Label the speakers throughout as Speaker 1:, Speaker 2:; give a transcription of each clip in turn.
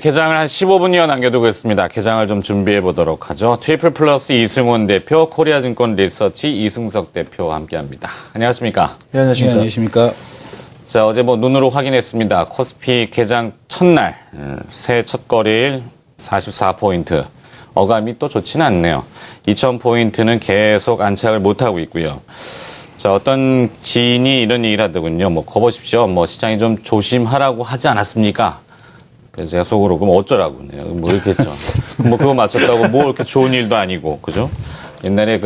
Speaker 1: 개장을 한 15분여 남겨두고 있습니다. 개장을 좀 준비해 보도록 하죠. 트리플 플러스 이승훈 대표, 코리아증권 리서치 이승석 대표와 함께합니다. 안녕하십니까?
Speaker 2: 네, 안녕하십니까? 안녕하십니까?
Speaker 1: 자, 어제 눈으로 확인했습니다. 코스피 개장 첫날, 새해 첫 거래일 44포인트. 어감이 또 좋지는 않네요. 2000포인트는 계속 안착을 못하고 있고요. 자, 어떤 지인이 이런 얘기를 하더군요. 거보십시오. 시장이 좀 조심하라고 하지 않았습니까? 그래서 제가 속으로, 그럼 어쩌라고. 이렇게 했죠. 그거 맞췄다고 이렇게 좋은 일도 아니고, 그죠? 옛날에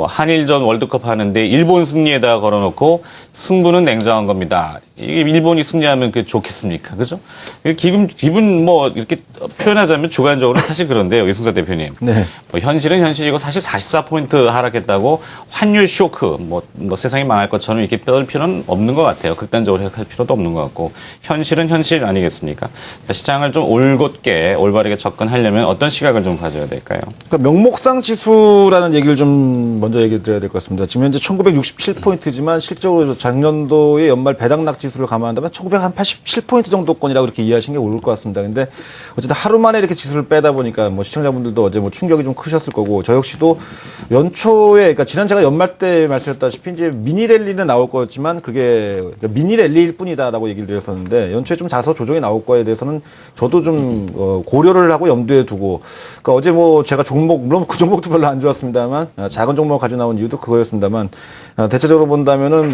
Speaker 1: 한일전 월드컵 하는데 일본 승리에다가 걸어놓고 승부는 냉정한 겁니다. 이게 일본이 승리하면 그게 좋겠습니까? 그죠? 기분 이렇게 표현하자면 주관적으로 사실 그런데요. 이승석 대표님.
Speaker 2: 네.
Speaker 1: 현실은 현실이고 사실 44포인트 하락했다고 환율 쇼크, 세상이 망할 것처럼 이렇게 뼈들 필요는 없는 것 같아요. 극단적으로 할 필요도 없는 것 같고. 현실은 현실 아니겠습니까? 시장을 좀 올곧게, 올바르게 접근하려면 어떤 시각을 좀 가져야 될까요?
Speaker 2: 그러니까 명목상 지수라는 얘기를 좀 먼저 얘기 드려야 될 것 같습니다. 지금 현재 1967포인트지만 실적으로 작년도의 연말 배당락 지수를 감안한다면 1987포인트 정도권이라고 이렇게 이해하시는 게 옳을 것 같습니다. 근데 어쨌든 하루 만에 이렇게 지수를 빼다 보니까 시청자분들도 어제 충격이 좀 크셨을 거고, 저 역시도 연초에, 그러니까 지난 제가 연말 때 말씀드렸다시피 이제 미니랠리는 나올 거였지만 그게 미니랠리일 뿐이다라고 얘기를 드렸었는데, 연초에 좀 자서 조정이 나올 거에 대해서는 저도 좀 고려를 하고 염두에 두고, 그러니까 어제 제가 종목, 물론 그 종목도 별로 안 좋았습니다만, 작은 종목 가지고 나온 이유도 그거였습니다만, 대체적으로 본다면은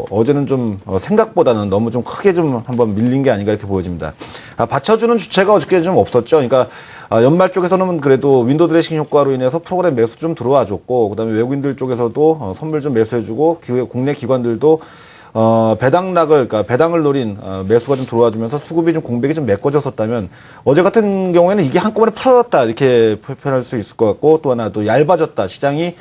Speaker 2: 어제는 좀 생각보다는 너무 좀 크게 좀 한번 밀린 게 아닌가 이렇게 보여집니다. 받쳐주는 주체가 어저께 좀 없었죠. 그러니까 연말 쪽에서는 그래도 윈도우 드레싱 효과로 인해서 프로그램 매수 좀 들어와 줬고, 그다음에 외국인들 쪽에서도 선물 좀 매수해주고, 국내 기관들도 그러니까 배당을 노린 매수가 좀 들어와주면서 수급이 좀 공백이 좀 메꿔졌었다면, 어제 같은 경우에는 이게 한꺼번에 풀어졌다 이렇게 표현할 수 있을 것 같고, 또 하나 또 얇아졌다. 시장이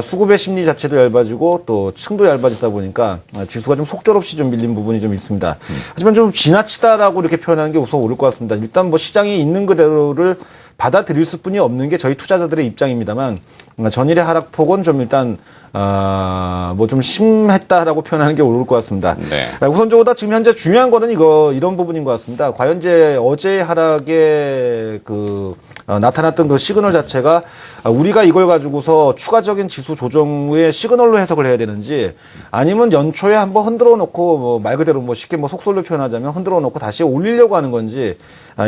Speaker 2: 수급의 심리 자체도 얇아지고 또 층도 얇아지다 보니까 지수가 좀 속절없이 좀 밀린 부분이 좀 있습니다. 하지만 좀 지나치다라고 이렇게 표현하는 게 우선 옳을 것 같습니다. 일단 시장이 있는 그대로를 받아들일 수뿐이 없는 게 저희 투자자들의 입장입니다만, 전일의 하락폭은 좀 일단 좀 심했다라고 표현하는 게 옳을 것 같습니다.
Speaker 1: 네.
Speaker 2: 우선적으로 지금 현재 중요한 거는 이런 부분인 것 같습니다. 과연 이제 어제 하락에 나타났던 그 시그널 자체가 우리가 이걸 가지고서 추가적인 지수 조정 후에 시그널로 해석을 해야 되는지, 아니면 연초에 한번 흔들어 놓고 말 그대로 쉽게 속설로 표현하자면 흔들어 놓고 다시 올리려고 하는 건지,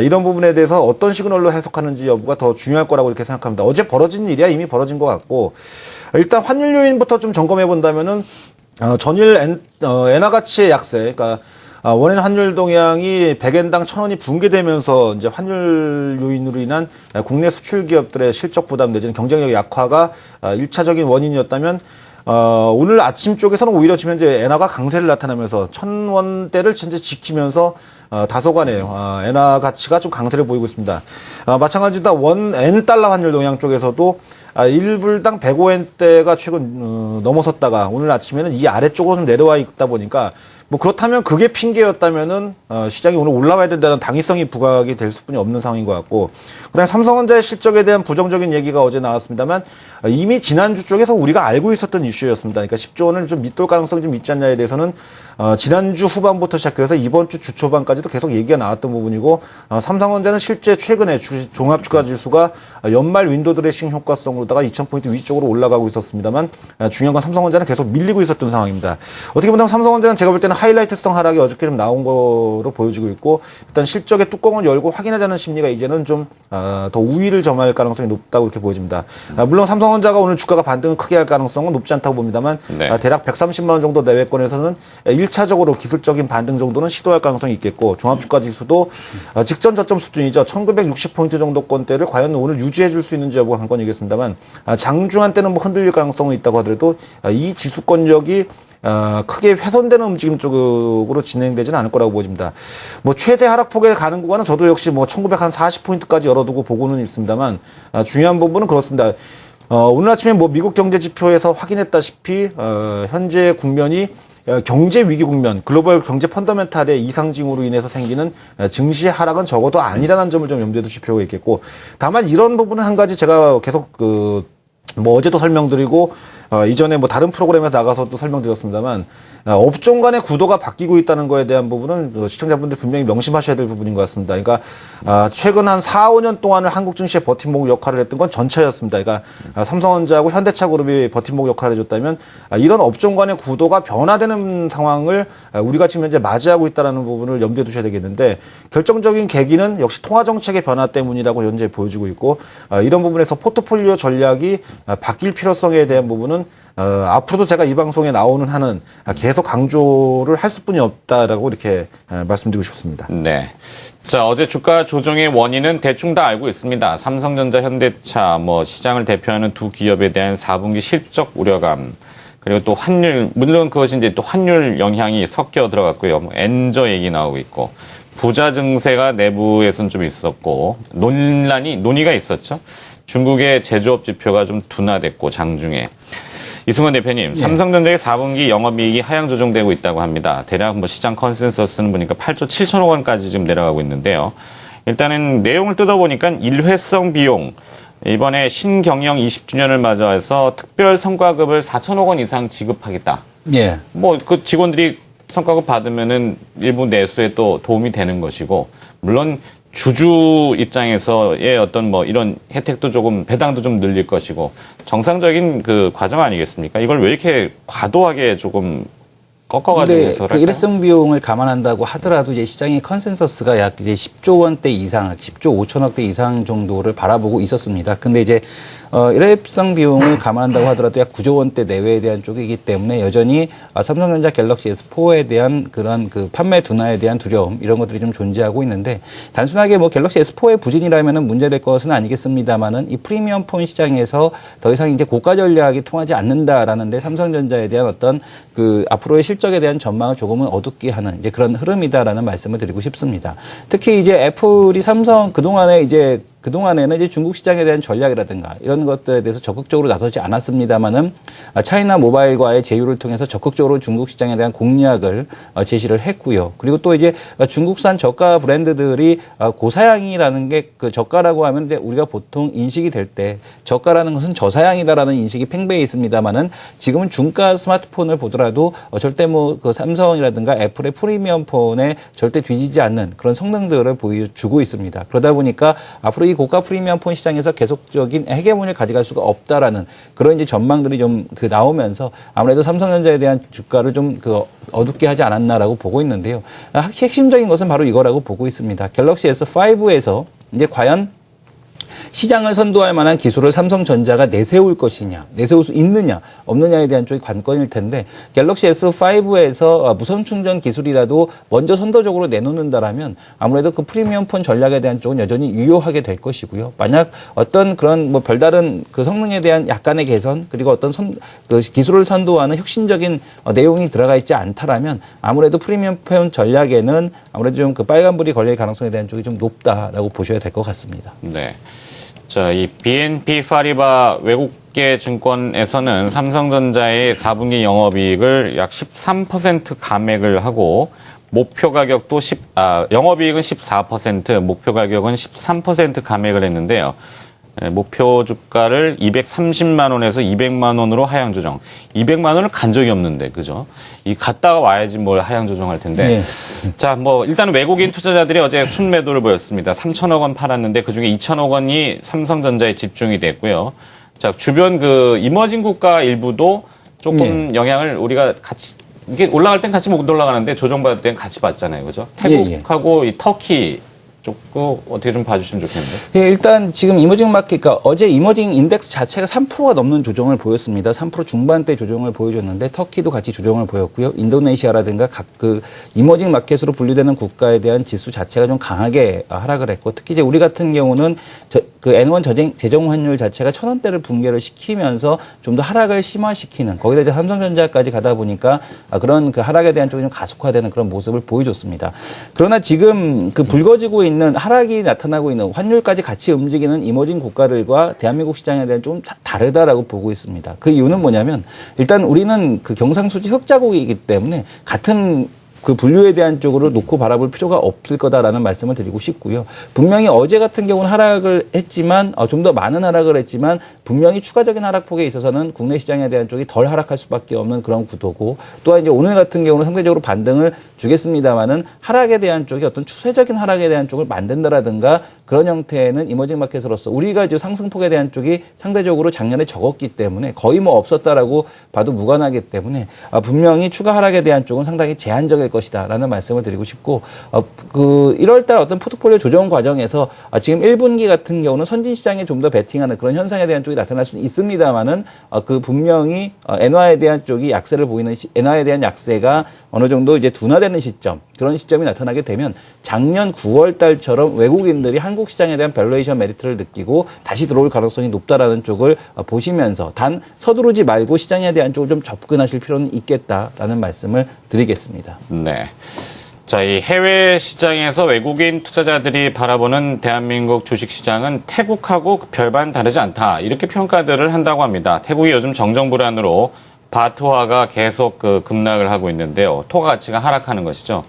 Speaker 2: 이런 부분에 대해서 어떤 시그널로 해석하는지 여부가 더 중요할 거라고 이렇게 생각합니다. 어제 벌어진 일이야 이미 벌어진 것 같고, 일단 환율 요인부터 좀 점검해 본다면은 전일 엔화 가치의 약세, 그러니까 원인 환율 동향이 100엔당 1,000원이 붕괴되면서 이제 환율 요인으로 인한 국내 수출 기업들의 실적 부담 내지는 경쟁력 약화가 1차적인 원인이었다면, 오늘 아침 쪽에서는 오히려 지금 현재 엔화가 강세를 나타나면서 1,000원대를 현재 지키면서 다소간에 엔화 가치가 좀 강세를 보이고 있습니다. 마찬가지로 엔 달러 환율 동향 쪽에서도 1불당 105엔대가 최근 넘어섰다가 오늘 아침에는 이 아래쪽으로 좀 내려와 있다 보니까, 그렇다면 그게 핑계였다면은 시장이 오늘 올라와야 된다는 당위성이 부각이 될 수뿐이 없는 상황인 것 같고, 그다음에 삼성전자의 실적에 대한 부정적인 얘기가 어제 나왔습니다만, 이미 지난주 쪽에서 우리가 알고 있었던 이슈였습니다. 그러니까 10조 원을 좀 밑돌 가능성이 좀 있지 않냐에 대해서는 지난주 후반부터 시작해서 이번 주 초반까지도 계속 얘기가 나왔던 부분이고, 삼성전자는 실제 최근에 종합주가 지수가 연말 윈도우 드레싱 효과성으로다가 2000포인트 위쪽으로 올라가고 있었습니다만, 중요한 건 삼성전자는 계속 밀리고 있었던 상황입니다. 어떻게 보면 삼성전자는 제가 볼 때는 하이라이트성 하락이 어저께 좀 나온 거로 보여지고 있고, 일단 실적의 뚜껑을 열고 확인하자는 심리가 이제는 좀 더 우위를 점할 가능성이 높다고 이렇게 보여집니다. 물론 삼성전자가 오늘 주가가 반등을 크게 할 가능성은 높지 않다고 봅니다만, 네. 대략 130만 원 정도 내외권에서는 1차적으로 기술적인 반등 정도는 시도할 가능성이 있겠고, 종합주가 지수도 직전 저점 수준이죠. 1960포인트 정도권대를 과연 오늘 유지해 줄 수 있는지 여부가 관건이겠습니다만, 장중한 때는 흔들릴 가능성은 있다고 하더라도 이 지수권력이 크게 훼손되는 움직임 쪽으로 진행되지는 않을 거라고 보여집니다. 최대 하락폭에 가는 구간은 저도 역시 1940포인트까지 열어두고 보고는 있습니다만, 중요한 부분은 그렇습니다. 오늘 아침에 미국 경제 지표에서 확인했다시피, 현재 국면이 경제 위기 국면, 글로벌 경제 펀더멘탈의 이상징후로 인해서 생기는 증시 하락은 적어도 아니라는 점을 좀 염두에 두실 필요가 있겠고, 다만 이런 부분은 한 가지 제가 계속 어제도 설명드리고, 이전에 다른 프로그램에 나가서도 설명드렸습니다만, 업종 간의 구도가 바뀌고 있다는 거에 대한 부분은 시청자분들 분명히 명심하셔야 될 부분인 것 같습니다. 그러니까 최근 한 4, 5년 동안을 한국 증시의 버팀목 역할을 했던 건 전차였습니다. 그러니까 삼성전자하고 현대차 그룹이 버팀목 역할을 해줬다면 이런 업종 간의 구도가 변화되는 상황을 우리가 지금 현재 맞이하고 있다는 부분을 염두에 두셔야 되겠는데 결정적인 계기는 역시 통화정책의 변화 때문이라고 현재 보여지고 있고 이런 부분에서 포트폴리오 전략이 바뀔 필요성에 대한 부분은 앞으로도 제가 이 방송에 나오는 한은 계속 강조를 할 수뿐이 없다라고 이렇게 말씀드리고 싶습니다.
Speaker 1: 네. 자, 어제 주가 조정의 원인은 대충 다 알고 있습니다. 삼성전자, 현대차, 시장을 대표하는 두 기업에 대한 4분기 실적 우려감, 그리고 또 환율, 물론 그것이 이제 또 환율 영향이 섞여 들어갔고요. 엔저 얘기 나오고 있고, 부자 증세가 내부에선 좀 있었고, 논의가 있었죠. 중국의 제조업 지표가 좀 둔화됐고, 장중에. 이승원 대표님, 삼성전자의 4분기 영업이익이 하향 조정되고 있다고 합니다. 대략 시장 컨센서스는 보니까 8조 7천억 원까지 지금 내려가고 있는데요. 일단은 내용을 뜯어보니까 일회성 비용, 이번에 신경영 20주년을 맞아서 특별 성과급을 4천억 원 이상 지급하겠다.
Speaker 3: 예.
Speaker 1: 그 직원들이 성과급 받으면은 일부 내수에 또 도움이 되는 것이고, 물론 주주 입장에서의 어떤 이런 혜택도 조금, 배당도 좀 늘릴 것이고, 정상적인 그 과정 아니겠습니까? 이걸 왜 이렇게 과도하게 조금 꺾어가지고 해서
Speaker 3: 그 일회성 비용을 감안한다고 하더라도 이제 시장의 컨센서스가 약 이제 10조 원대 이상, 10조 5천억대 이상 정도를 바라보고 있었습니다. 근데 이제 일회성 비용을 감안한다고 하더라도 약 9조 원대 내외에 대한 쪽이기 때문에 여전히 삼성전자 갤럭시 S4에 대한 그런 그 판매 둔화에 대한 두려움 이런 것들이 좀 존재하고 있는데 단순하게 갤럭시 S4의 부진이라면은 문제될 것은 아니겠습니다만은 이 프리미엄 폰 시장에서 더 이상 이제 고가 전략이 통하지 않는다라는데 삼성전자에 대한 어떤 그 앞으로의 실적에 대한 전망을 조금은 어둡게 하는 이제 그런 흐름이다라는 말씀을 드리고 싶습니다. 특히 이제 애플이 삼성 그동안에는 이제 중국 시장에 대한 전략이라든가 이런 것들에 대해서 적극적으로 나서지 않았습니다만은 차이나 모바일과의 제휴를 통해서 적극적으로 중국 시장에 대한 공략을 제시를 했고요. 그리고 또 이제 중국산 저가 브랜드들이 고사양이라는 게 그 저가라고 하면 이제 우리가 보통 인식이 될 때 저가라는 것은 저사양이다라는 인식이 팽배해 있습니다만은 지금은 중가 스마트폰을 보더라도 절대 그 삼성이라든가 애플의 프리미엄 폰에 절대 뒤지지 않는 그런 성능들을 보여주고 있습니다. 그러다 보니까 앞으로 이 고가 프리미엄 폰 시장에서 계속적인 헤게모니를 가져갈 수가 없다라는 그런 이제 전망들이 좀 나오면서 아무래도 삼성전자에 대한 주가를 좀 어둡게 하지 않았나라고 보고 있는데요. 핵심적인 것은 바로 이거라고 보고 있습니다. 갤럭시 S5에서 이제 과연 시장을 선도할 만한 기술을 삼성전자가 내세울 것이냐, 내세울 수 있느냐, 없느냐에 대한 쪽이 관건일 텐데 갤럭시 S5에서 무선 충전 기술이라도 먼저 선도적으로 내놓는다라면 아무래도 그 프리미엄 폰 전략에 대한 쪽은 여전히 유효하게 될 것이고요. 만약 어떤 그런 별다른 그 성능에 대한 약간의 개선 그리고 어떤 그 기술을 선도하는 혁신적인 내용이 들어가 있지 않다라면 아무래도 프리미엄 폰 전략에는 아무래도 좀 그 빨간불이 걸릴 가능성에 대한 쪽이 좀 높다라고 보셔야 될 것 같습니다.
Speaker 1: 네. 자, 이 BNP 파리바 외국계 증권에서는 삼성전자의 4분기 영업이익을 약 13% 감액을 하고 목표 가격도 영업이익은 14%, 목표 가격은 13% 감액을 했는데요. 목표 주가를 230만 원에서 200만 원으로 하향 조정. 200만 원을 간 적이 없는데, 그죠? 갔다가 와야지 뭘 하향 조정할 텐데.
Speaker 3: 네.
Speaker 1: 자, 일단 외국인 투자자들이 어제 순매도를 보였습니다. 3천억 원 팔았는데 그중에 2천억 원이 삼성전자에 집중이 됐고요. 자, 주변 이머징 국가 일부도 조금 영향을 우리가 같이, 이게 올라갈 땐 같이 못 올라가는데 조정받을 땐 같이 받잖아요. 그죠? 태국하고 이 터키 쪽도 어떻게 좀 봐주시면 좋겠는데.
Speaker 3: 예, 일단 지금 이머징 마켓, 그러니까 어제 이머징 인덱스 자체가 3%가 넘는 조정을 보였습니다. 3% 중반대 조정을 보여줬는데 터키도 같이 조정을 보였고요. 인도네시아라든가 각 이머징 마켓으로 분류되는 국가에 대한 지수 자체가 좀 강하게 하락을 했고 특히 이제 우리 같은 경우는 N1 재정 환율 자체가 1,000원대를 붕괴를 시키면서 좀 더 하락을 심화시키는 거기다 이제 삼성전자까지 가다 보니까 그런 하락에 대한 쪽이 좀 가속화되는 그런 모습을 보여줬습니다. 그러나 지금 불거지고 있는 하락이 나타나고 있는 환율까지 같이 움직이는 이머징 국가들과 대한민국 시장에 대한 좀 다르다라고 보고 있습니다. 그 이유는 뭐냐면 일단 우리는 경상수지 흑자국이기 때문에 같은 그 분류에 대한 쪽으로 놓고 바라볼 필요가 없을 거다라는 말씀을 드리고 싶고요. 분명히 어제 같은 경우는 하락을 했지만 좀 더 많은 하락을 했지만 분명히 추가적인 하락폭에 있어서는 국내 시장에 대한 쪽이 덜 하락할 수밖에 없는 그런 구도고 또한 이제 오늘 같은 경우는 상대적으로 반등을 주겠습니다만은 하락에 대한 쪽이 어떤 추세적인 하락에 대한 쪽을 만든다라든가 그런 형태는 이머징 마켓으로서 우리가 이제 상승폭에 대한 쪽이 상대적으로 작년에 적었기 때문에 거의 뭐 없었다라고 봐도 무관하기 때문에 분명히 추가 하락에 대한 쪽은 상당히 제한적일 것이다라는 말씀을 드리고 싶고 그 1월달 어떤 포트폴리오 조정 과정에서 지금 1분기 같은 경우는 선진 시장에 좀 더 베팅하는 그런 현상에 대한 쪽이 나타날 수는 있습니다만은 그 분명히 엔화에 대한 쪽이 약세를 보이는 엔화에 대한 약세가 어느 정도 이제 둔화되는 시점 그런 시점이 나타나게 되면 작년 9월 달처럼 외국인들이 한국 시장에 대한 밸류에이션 메리트를 느끼고 다시 들어올 가능성이 높다라는 쪽을 보시면서 단 서두르지 말고 시장에 대한 쪽을 좀 접근하실 필요는 있겠다라는 말씀을 드리겠습니다.
Speaker 1: 네. 자, 이 해외 시장에서 외국인 투자자들이 바라보는 대한민국 주식시장은 태국하고 별반 다르지 않다. 이렇게 평가들을 한다고 합니다. 태국이 요즘 정정불안으로 바트화가 계속 급락을 하고 있는데요. 토가 가치가 하락하는 것이죠.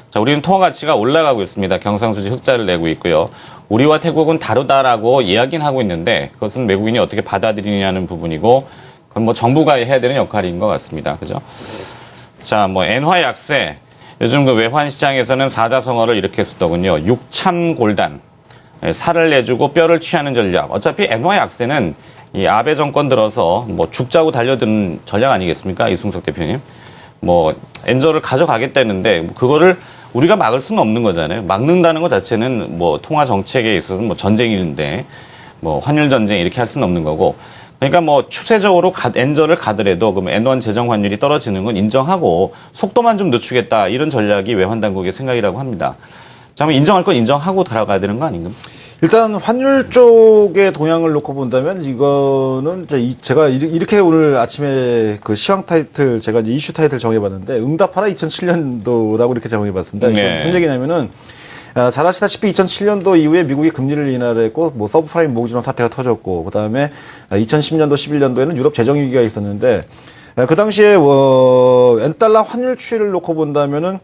Speaker 1: 자, 우리는 토가 가치가 올라가고 있습니다. 경상수지 흑자를 내고 있고요. 우리와 태국은 다르다라고 이야기는 하고 있는데 그것은 외국인이 어떻게 받아들이냐는 부분이고 그건 뭐 정부가 해야 되는 역할인 것 같습니다. 그죠? 자, 뭐 엔화 약세. 요즘 그 외환 시장에서는 사자성어를 이렇게 쓰더군요. 육참골단. 살을 내주고 뼈를 취하는 전략. 어차피 엔화 약세는 이 아베 정권 들어서 뭐 죽자고 달려드는 전략 아니겠습니까? 이승석 대표님. 뭐 엔저를 가져가겠다는데 그거를 우리가 막을 수는 없는 거잖아요. 막는다는 것 자체는 뭐 통화 정책에 있어서는 뭐 전쟁인데 뭐 환율 전쟁 이렇게 할 수는 없는 거고. 그러니까 뭐 추세적으로 엔저를 가더라도 그럼 엔원 재정 환율이 떨어지는 건 인정하고 속도만 좀 늦추겠다 이런 전략이 외환 당국의 생각이라고 합니다. 자, 그럼 인정할 건 인정하고 들어가야 되는 거 아닌가?
Speaker 2: 일단 환율 쪽의 동향을 놓고 본다면 이거는 제가 이렇게 오늘 아침에 그 시황 타이틀 제가 이제 이슈 타이틀 정해봤는데 응답하라 2007년도라고 이렇게 정해봤습니다. 이게 무슨 얘기냐면은 잘 아시다시피 2007년도 이후에 미국이 금리를 인하했고 뭐 서브프라임 모기지론 사태가 터졌고 그다음에 2010년도 11년도에는 유럽 재정 위기가 있었는데 그 당시에 엔달러 환율 추이를 놓고 본다면은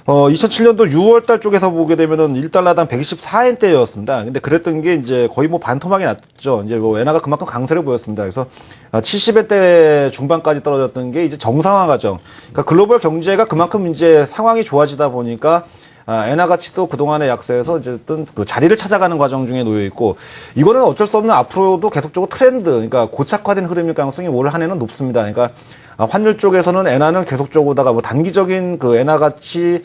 Speaker 2: 2007년도 6월 달 쪽에서 보게 되면은 1달러당 124엔대였습니다. 근데 그랬던 게 이제 거의 뭐 반토막이 났죠. 이제 뭐 엔화가 그만큼 강세를 보였습니다. 그래서 70엔대 중반까지 떨어졌던 게 이제 정상화 과정. 그러니까 글로벌 경제가 그만큼 이제 상황이 좋아지다 보니까 엔화 가치도 그동안의 약세에서 어쨌든 그 자리를 찾아가는 과정 중에 놓여 있고 이거는 어쩔 수 없는 앞으로도 계속적으로 트렌드, 그러니까 고착화된 흐름일 가능성이 올 한해는 높습니다. 그러니까 환율 쪽에서는 엔화는 계속적으로다가 뭐 단기적인 그 엔화 가치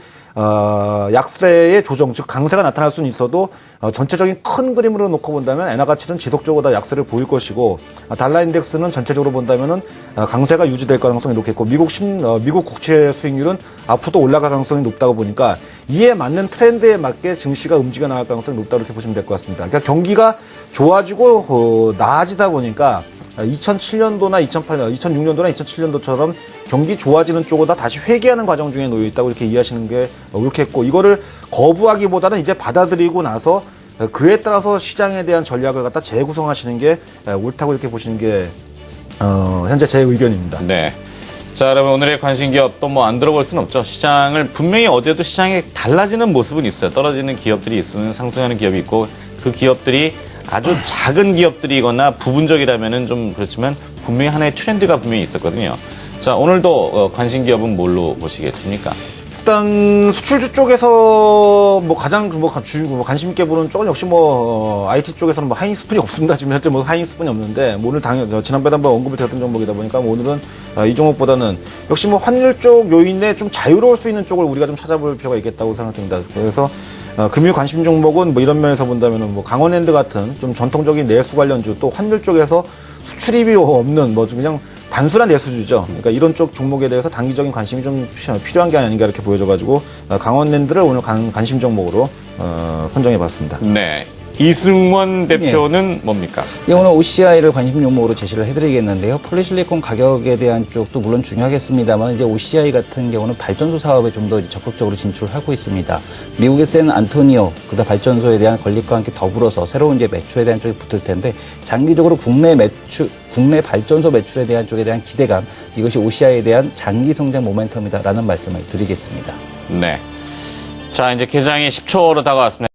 Speaker 2: 약세의 조정, 즉 강세가 나타날 수는 있어도 전체적인 큰 그림으로 놓고 본다면 엔화 가치는 지속적으로 다 약세를 보일 것이고 달러 인덱스는 전체적으로 본다면은 강세가 유지될 가능성이 높겠고 미국 국채 수익률은 앞으로도 올라갈 가능성이 높다고 보니까 이에 맞는 트렌드에 맞게 증시가 움직여 나갈 가능성이 높다 이렇게 보시면 될 것 같습니다. 그러니까 경기가 좋아지고 나아지다 보니까 2007년도나 2006년도나 2007년도처럼 경기 좋아지는 쪽으로 다시 회귀하는 과정 중에 놓여 있다고 이렇게 이해하시는 게 옳겠고 이거를 거부하기보다는 이제 받아들이고 나서 그에 따라서 시장에 대한 전략을 갖다 재구성하시는 게 옳다고 이렇게 보시는 게 현재 제 의견입니다.
Speaker 1: 네. 자, 여러분 오늘의 관심 기업 또 뭐 안 들어볼 수는 없죠. 시장을 분명히 어제도 시장에 달라지는 모습은 있어요. 떨어지는 기업들이 있으면 상승하는 기업이 있고 그 기업들이 아주 작은 기업들이거나 부분적이라면은 좀 그렇지만 분명히 하나의 트렌드가 분명히 있었거든요. 자, 오늘도 관심 기업은 뭘로 보시겠습니까?
Speaker 2: 일단 수출주 쪽에서 뭐 가장 관심 있게 보는 쪽은 역시 IT 쪽에서는 하이닉스푼이 없습니다. 지금 현재 하이닉스푼이 없는데 오늘 지난번에 한번 언급이 되었던 종목이다 보니까 오늘은 이 종목보다는 역시 환율 쪽 요인에 좀 자유로울 수 있는 쪽을 우리가 좀 찾아볼 필요가 있겠다고 생각됩니다. 그래서 금융 관심 종목은 이런 면에서 본다면은 강원랜드 같은 좀 전통적인 내수 관련주 또 환율 쪽에서 수출입이 없는 그냥 단순한 내수주죠. 그러니까 이런 쪽 종목에 대해서 단기적인 관심이 좀 필요한 게 아닌가 이렇게 보여져가지고 강원랜드를 오늘 관심 종목으로 선정해봤습니다.
Speaker 1: 네. 이승원 대표는 뭡니까?
Speaker 3: 예, 오늘 OCI를 관심 종목으로 제시를 해드리겠는데요. 폴리실리콘 가격에 대한 쪽도 물론 중요하겠습니다만 이제 OCI 같은 경우는 발전소 사업에 좀 더 적극적으로 진출하고 있습니다. 미국의 샌 안토니오 그다 발전소에 대한 건립과 함께 더불어서 새로운 이제 매출에 대한 쪽이 붙을 텐데 장기적으로 국내 발전소 매출에 대한 쪽에 대한 기대감 이것이 OCI에 대한 장기 성장 모멘텀이다라는 말씀을 드리겠습니다.
Speaker 1: 네. 자, 이제 개장이 10초로 다가왔습니다.